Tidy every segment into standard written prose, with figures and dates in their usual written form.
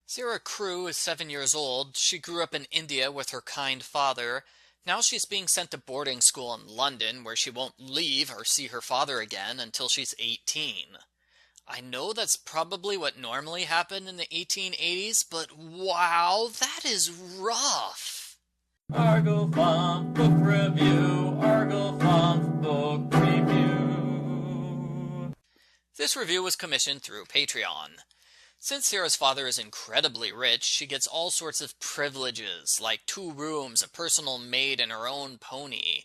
Sara Crewe is 7 years old. She grew up in India with her kind father. Now she's being sent to boarding school in London, where she won't leave or see her father again until she's 18. I know that's probably what normally happened in the 1880s, but wow, that is rough. Argo Flump Book Review, Argo Flump Book Review. This review was commissioned through Patreon. Since Sara's father is incredibly rich, she gets all sorts of privileges, like 2 rooms, a personal maid, and her own pony.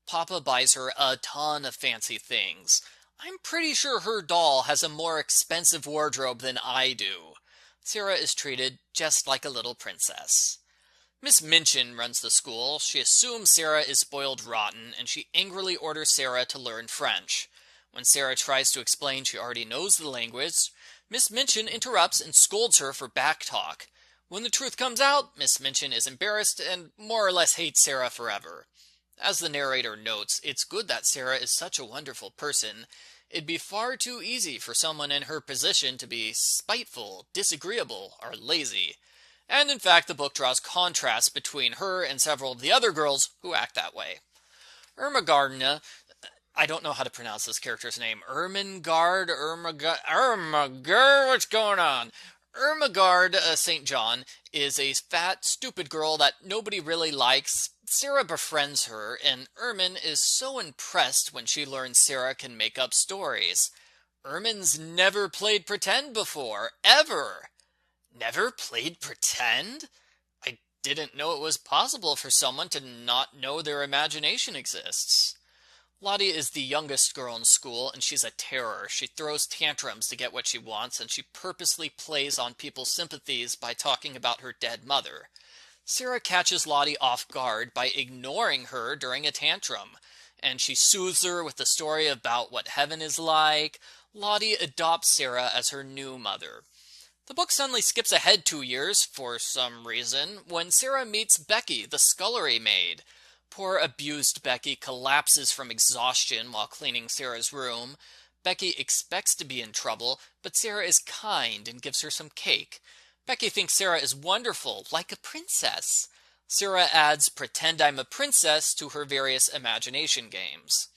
Papa buys her a ton of fancy things. I'm pretty sure her doll has a more expensive wardrobe than I do. Sara is treated just like a little princess. Miss Minchin runs the school. She assumes Sara is spoiled rotten, and she angrily orders Sara to learn French. When Sara tries to explain she already knows the language, Miss Minchin interrupts and scolds her for backtalk. When the truth comes out, Miss Minchin is embarrassed and more or less hates Sara forever. As the narrator notes, it's good that Sara is such a wonderful person. It'd be far too easy for someone in her position to be spiteful, disagreeable, or lazy. And in fact, the book draws contrasts between her and several of the other girls who act that way. Irma Gardner, I don't know how to pronounce this character's name. Ermengarde, Ermengarde, what's going on? Ermengarde St. John is a fat, stupid girl that nobody really likes. Sara befriends her, and Ermin is so impressed when she learns Sara can make up stories. Ermin's never played pretend before, ever. Never played pretend? I didn't know it was possible for someone to not know their imagination exists. Lottie is the youngest girl in school, and she's a terror. She throws tantrums to get what she wants, and she purposely plays on people's sympathies by talking about her dead mother. Sara catches Lottie off guard by ignoring her during a tantrum, and she soothes her with a story about what heaven is like. Lottie adopts Sara as her new mother. The book suddenly skips ahead 2 years, for some reason, when Sara meets Becky, the scullery maid. Poor abused Becky collapses from exhaustion while cleaning Sara's room. Becky expects to be in trouble, but Sara is kind and gives her some cake. Becky thinks Sara is wonderful, like a princess. Sara adds "pretend I'm a princess" to her various imagination games.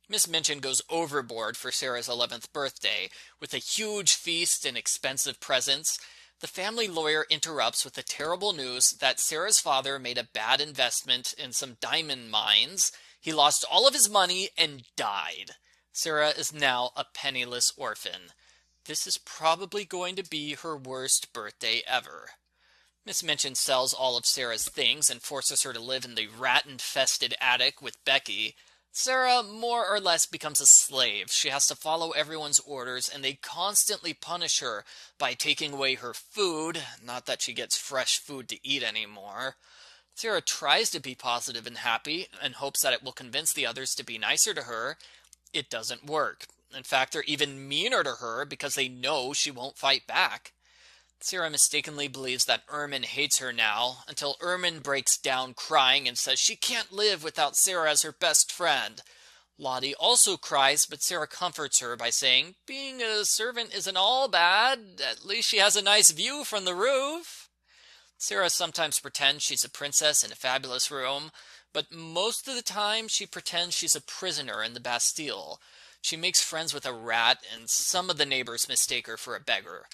Miss Minchin goes overboard for Sara's 11th birthday, with a huge feast and expensive presents. The family lawyer interrupts with the terrible news that Sara's father made a bad investment in some diamond mines. He lost all of his money and died. Sara is now a penniless orphan. This is probably going to be her worst birthday ever. Miss Minchin sells all of Sara's things and forces her to live in the rat-infested attic with Becky. Sara more or less becomes a slave. She has to follow everyone's orders, and they constantly punish her by taking away her food. Not that she gets fresh food to eat anymore. Sara tries to be positive and happy and hopes that it will convince the others to be nicer to her. It doesn't work. In fact, they're even meaner to her because they know she won't fight back. Sara mistakenly believes that Ermin hates her now, until Ermin breaks down crying and says she can't live without Sara as her best friend. Lottie also cries, but Sara comforts her by saying, being a servant isn't all bad, at least she has a nice view from the roof. Sara sometimes pretends she's a princess in a fabulous room, but most of the time she pretends she's a prisoner in the Bastille. She makes friends with a rat, and some of the neighbors mistake her for a beggar.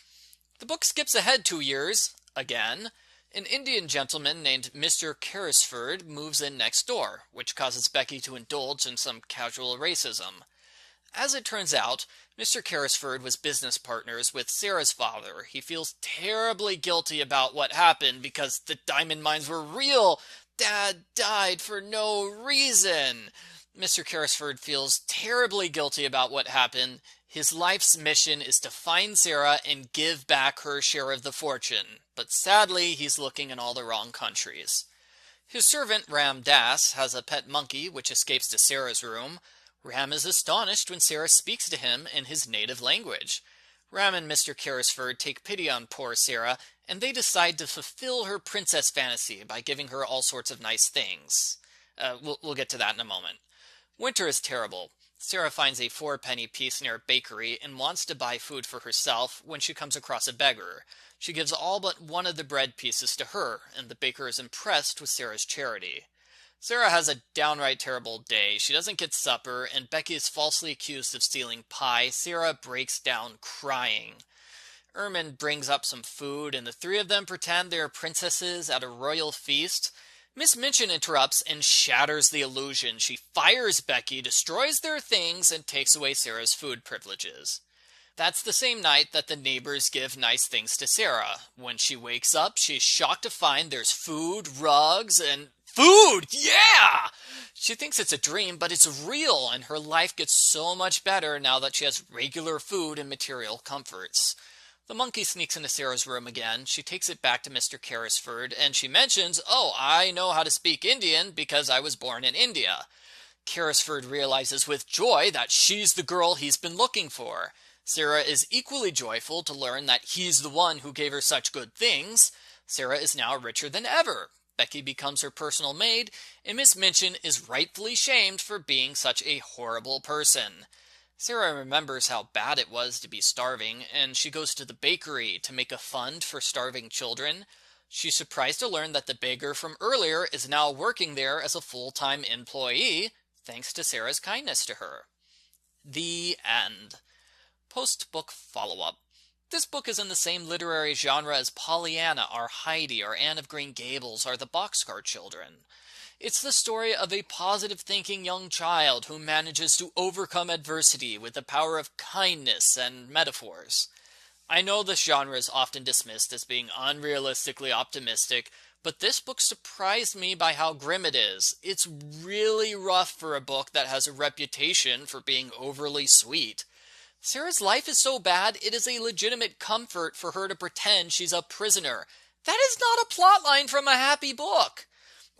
The book skips ahead 2 years, again. An Indian gentleman named Mr. Carrisford moves in next door, which causes Becky to indulge in some casual racism. As it turns out, Mr. Carrisford was business partners with Sara's father. He feels terribly guilty about what happened because the diamond mines were real. Dad died for no reason. Mr. Carrisford feels terribly guilty about what happened. His life's mission is to find Sara and give back her share of the fortune, but sadly he's looking in all the wrong countries. His servant Ram Dass has a pet monkey which escapes to Sara's room. Ram is astonished when Sara speaks to him in his native language. Ram and Mr. Carrisford take pity on poor Sara, and they decide to fulfill her princess fantasy by giving her all sorts of nice things. We'll get to that in a moment. Winter is terrible. Sarah finds a four-penny piece near a bakery and wants to buy food for herself when she comes across a beggar. She gives all but one of the bread pieces to her, and the baker is impressed with Sarah's charity. Sarah has a downright terrible day. She doesn't get supper, and Becky is falsely accused of stealing pie. Sarah breaks down crying. Ermin brings up some food, and the three of them pretend they are princesses at a royal feast. Miss Minchin interrupts and shatters the illusion. She fires Becky, destroys their things, and takes away Sarah's food privileges. That's the same night that the neighbors give nice things to Sarah. When she wakes up, she's shocked to find there's food, rugs, and food! Yeah! She thinks it's a dream, but it's real, and her life gets so much better now that she has regular food and material comforts. The monkey sneaks into Sarah's room again. She takes it back to Mr. Carrisford, and she mentions, "Oh, I know how to speak Indian because I was born in India." Carrisford realizes with joy that she's the girl he's been looking for. Sarah is equally joyful to learn that he's the one who gave her such good things. Sarah is now richer than ever. Becky becomes her personal maid, and Miss Minchin is rightfully shamed for being such a horrible person. Sarah remembers how bad it was to be starving, and she goes to the bakery to make a fund for starving children. She's surprised to learn that the beggar from earlier is now working there as a full-time employee, thanks to Sarah's kindness to her. The end. Post-book follow-up. This book is in the same literary genre as Pollyanna or Heidi or Anne of Green Gables or the Boxcar Children. It's the story of a positive-thinking young child who manages to overcome adversity with the power of kindness and metaphors. I know this genre is often dismissed as being unrealistically optimistic, but this book surprised me by how grim it is. It's really rough for a book that has a reputation for being overly sweet. Sarah's life is so bad, it is a legitimate comfort for her to pretend she's a prisoner. That is not a plotline from a happy book.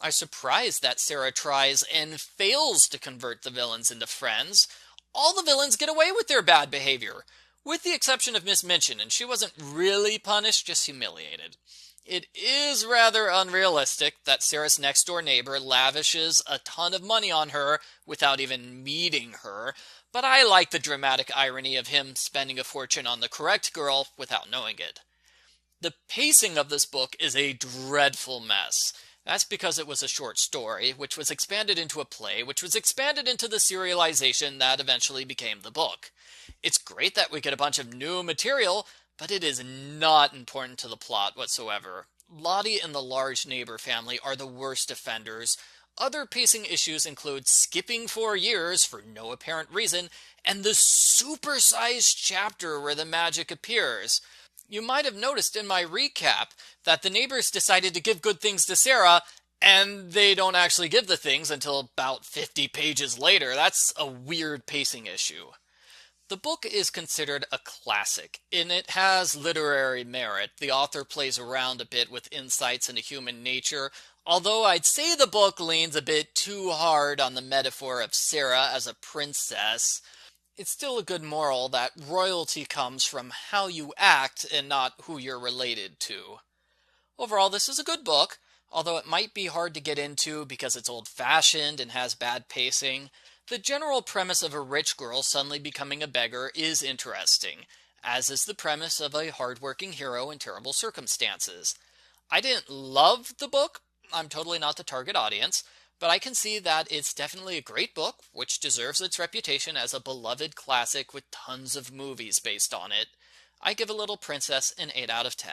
I'm surprised that Sarah tries and fails to convert the villains into friends. All the villains get away with their bad behavior, with the exception of Miss Minchin, and she wasn't really punished, just humiliated. It is rather unrealistic that Sarah's next-door neighbor lavishes a ton of money on her without even meeting her, but I like the dramatic irony of him spending a fortune on the correct girl without knowing it. The pacing of this book is a dreadful mess. That's because it was a short story, which was expanded into a play, which was expanded into the serialization that eventually became the book. It's great that we get a bunch of new material, but it is not important to the plot whatsoever. Lottie and the large neighbor family are the worst offenders. Other pacing issues include skipping 4 years for no apparent reason, and the supersized chapter where the magic appears. You might have noticed in my recap that the neighbors decided to give good things to Sarah, and they don't actually give the things until about 50 pages later. That's a weird pacing issue. The book is considered a classic, and it has literary merit. The author plays around a bit with insights into human nature, although I'd say the book leans a bit too hard on the metaphor of Sarah as a princess. It's still a good moral that royalty comes from how you act and not who you're related to. Overall, this is a good book, although it might be hard to get into because it's old-fashioned and has bad pacing. The general premise of a rich girl suddenly becoming a beggar is interesting, as is the premise of a hard-working hero in terrible circumstances. I didn't love the book. I'm totally not the target audience. But I can see that it's definitely a great book, which deserves its reputation as a beloved classic with tons of movies based on it. I give A Little Princess an 8 out of 10.